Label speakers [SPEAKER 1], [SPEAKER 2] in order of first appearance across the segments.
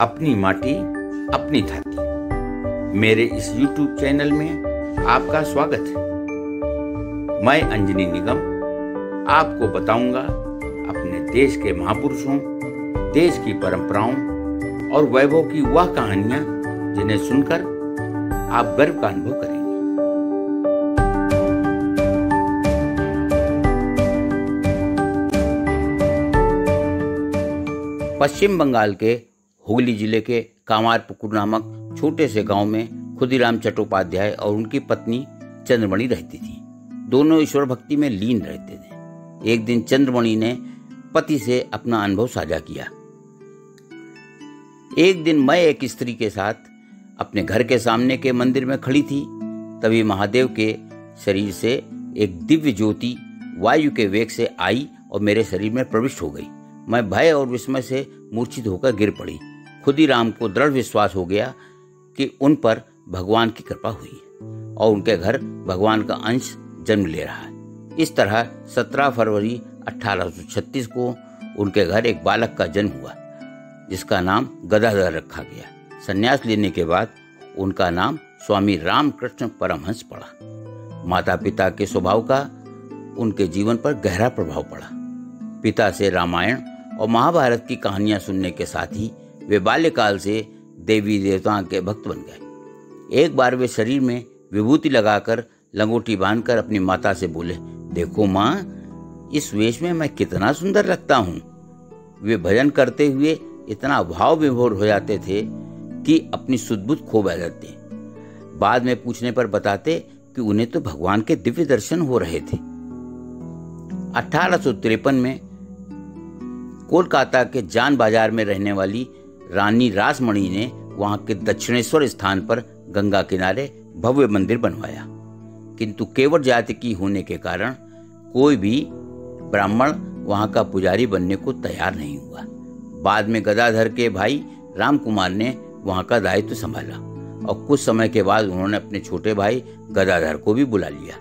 [SPEAKER 1] अपनी माटी अपनी धरती। मेरे इस YouTube चैनल में आपका स्वागत है। मैं अंजनी निगम आपको बताऊंगा अपने देश के महापुरुषों, देश की परंपराओं और वैभव की वह कहानियां जिन्हें सुनकर आप गर्व का अनुभव करेंगे। पश्चिम बंगाल के हुगली जिले के कामारपुकुर नामक छोटे से गांव में खुदीराम चट्टोपाध्याय और उनकी पत्नी चंद्रमणि रहती थी। दोनों ईश्वर भक्ति में लीन रहते थे। एक दिन चंद्रमणि ने पति से अपना अनुभव साझा किया। एक दिन मैं एक स्त्री के साथ अपने घर के सामने के मंदिर में खड़ी थी, तभी महादेव के शरीर से एक दिव्य ज्योति वायु के वेग से आई और मेरे शरीर में प्रविष्ट हो गई। मैं भय और विस्मय से मूर्छित होकर गिर पड़ी। खुदीराम को दृढ़ विश्वास हो गया कि उन पर भगवान की कृपा हुई है और उनके घर भगवान का अंश जन्म ले रहा है। इस तरह 17 फरवरी 1836 को उनके घर एक बालक का जन्म हुआ, जिसका नाम गदाधर रखा गया। संन्यास लेने के बाद उनका नाम स्वामी रामकृष्ण परमहंस पड़ा। माता पिता के स्वभाव का उनके जीवन पर गहरा प्रभाव पड़ा। पिता से रामायण और महाभारत की कहानियां सुनने के साथ ही वे बाल्यकाल से देवी देवताओं के भक्त बन गए। एक बार वे शरीर में विभूति लगाकर लंगोटी बांधकर अपनी माता से बोले, देखो माँ, इस वेश में मैं कितना सुंदर लगता हूँ। वे भजन करते हुए इतना भाव विभोर हो जाते थे कि अपनी सुध-बुध खो बैठते। बाद में पूछने पर बताते कि उन्हें तो भगवान के दिव्य दर्शन हो रहे थे। 1853 में कोलकाता के जान बाजार में रहने वाली रानी रासमणि ने वहां के दक्षिणेश्वर स्थान पर गंगा किनारे भव्य मंदिर बनवाया, किंतु केवट जाति की होने के कारण कोई भी ब्राह्मण वहां का पुजारी बनने को तैयार नहीं हुआ। बाद में गदाधर के भाई रामकुमार ने वहां का दायित्व संभाला और कुछ समय के बाद उन्होंने अपने छोटे भाई गदाधर को भी बुला लिया।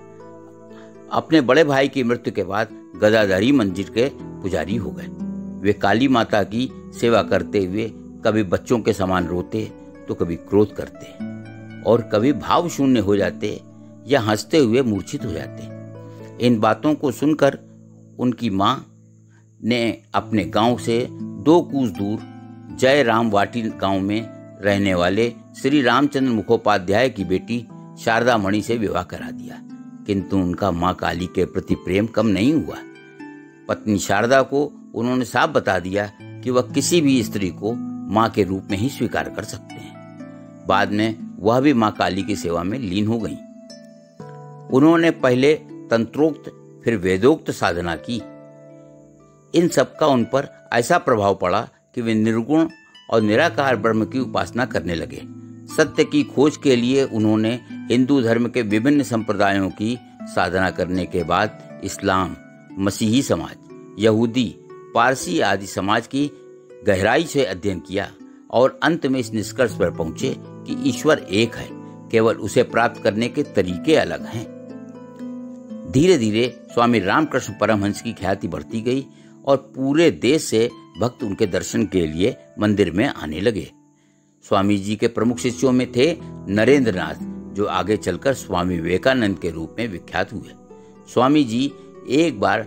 [SPEAKER 1] अपने बड़े भाई की मृत्यु के बाद गदाधर ही मंदिर के पुजारी हो गए। वे काली माता की सेवा करते हुए कभी बच्चों के समान रोते तो कभी क्रोध करते और कभी भाव शून्य हो जाते या हंसते हुए मूर्छित हो जाते। इन बातों को सुनकर उनकी माँ ने अपने गांव से 2 कोस दूर जय राम वाटी गांव में रहने वाले श्री रामचंद्र मुखोपाध्याय की बेटी शारदा मणि से विवाह करा दिया, किंतु उनका माँ काली के प्रति प्रेम कम नहीं हुआ। पत्नी शारदा को उन्होंने साफ बता दिया कि वह किसी भी स्त्री को माँ के रूप में ही स्वीकार कर सकते हैं। बाद में वह भी माँ काली की सेवा में लीन हो गईं। उन्होंने पहले तंत्रोक्त फिर वेदोक्त साधना की। इन सब का उन पर ऐसा प्रभाव पड़ा कि वे निर्गुण और निराकार ब्रह्म की उपासना करने लगे। सत्य की खोज के लिए उन्होंने हिंदू धर्म के विभिन्न संप्रदायों की साधना करने के बाद इस्लाम, मसीही समाज, यहूदी, पारसी आदि समाज की गहराई से अध्ययन किया और अंत में इस निष्कर्ष पर पहुंचे कि ईश्वर एक है, केवल उसे प्राप्त करने के तरीके अलग हैं। धीरे धीरे स्वामी रामकृष्ण परमहंस की ख्याति बढ़ती गई और पूरे देश से भक्त उनके दर्शन के लिए मंदिर में आने लगे। स्वामी जी के प्रमुख शिष्यों में थे नरेंद्र नाथ, जो आगे चलकर स्वामी विवेकानंद के रूप में विख्यात हुए। स्वामी जी एक बार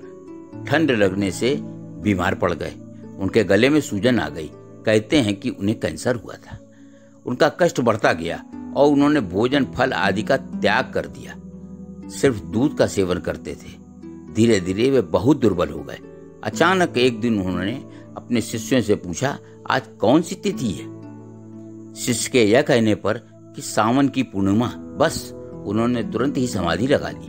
[SPEAKER 1] ठंड लगने से बीमार पड़ गए। उनके गले में सूजन आ गई। कहते हैं कि उन्हें कैंसर हुआ था। उनका कष्ट बढ़ता गया और उन्होंने भोजन, फल आदि का त्याग कर दिया। सिर्फ दूध का सेवन करते थे। धीरे धीरे वे बहुत दुर्बल हो गए। अचानक एक दिन उन्होंने अपने शिष्यों से पूछा, आज कौन सी तिथि है? शिष्य के यह कहने पर कि सावन की पूर्णिमा, बस उन्होंने तुरंत ही समाधि लगा ली।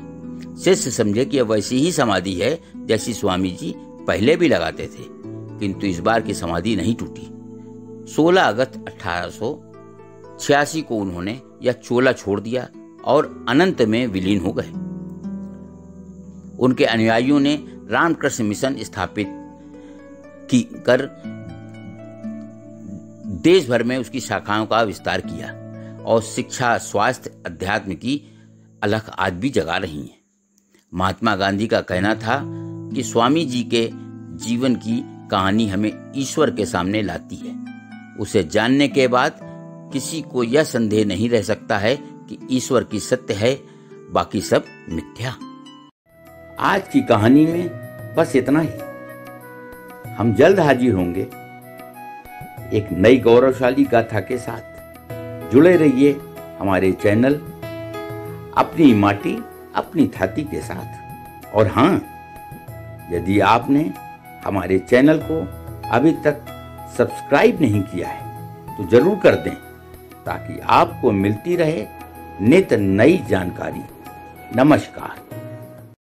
[SPEAKER 1] शिष्य समझे कि यह वैसी ही समाधि है जैसी स्वामी जी पहले भी लगाते थे, किंतु इस बार की समाधि नहीं टूटी। 16 अगस्त 1886 को उन्होंने यह चोला छोड़ दिया और अनंत में विलीन हो गए। उनके अनुयायियों ने रामकृष्ण मिशन स्थापित कर देश भर में उसकी शाखाओं का विस्तार किया और शिक्षा, स्वास्थ्य, अध्यात्म की अलख आज भी जगा रही है। महात्मा गांधी का कहना था कि स्वामी जी के जीवन की कहानी हमें ईश्वर के सामने लाती है। उसे जानने के बाद किसी को यह संदेह नहीं रह सकता है कि ईश्वर की सत्य है, बाकी सब मिथ्या। आज की कहानी में बस इतना ही। हम जल्द हाजिर होंगे एक नई गौरवशाली गाथा के साथ। जुड़े रहिए हमारे चैनल अपनी माटी अपनी थाती के साथ। और हाँ, यदि आपने हमारे चैनल को अभी तक सब्सक्राइब नहीं किया है तो जरूर कर दें, ताकि आपको मिलती रहे नित नई जानकारी। नमस्कार।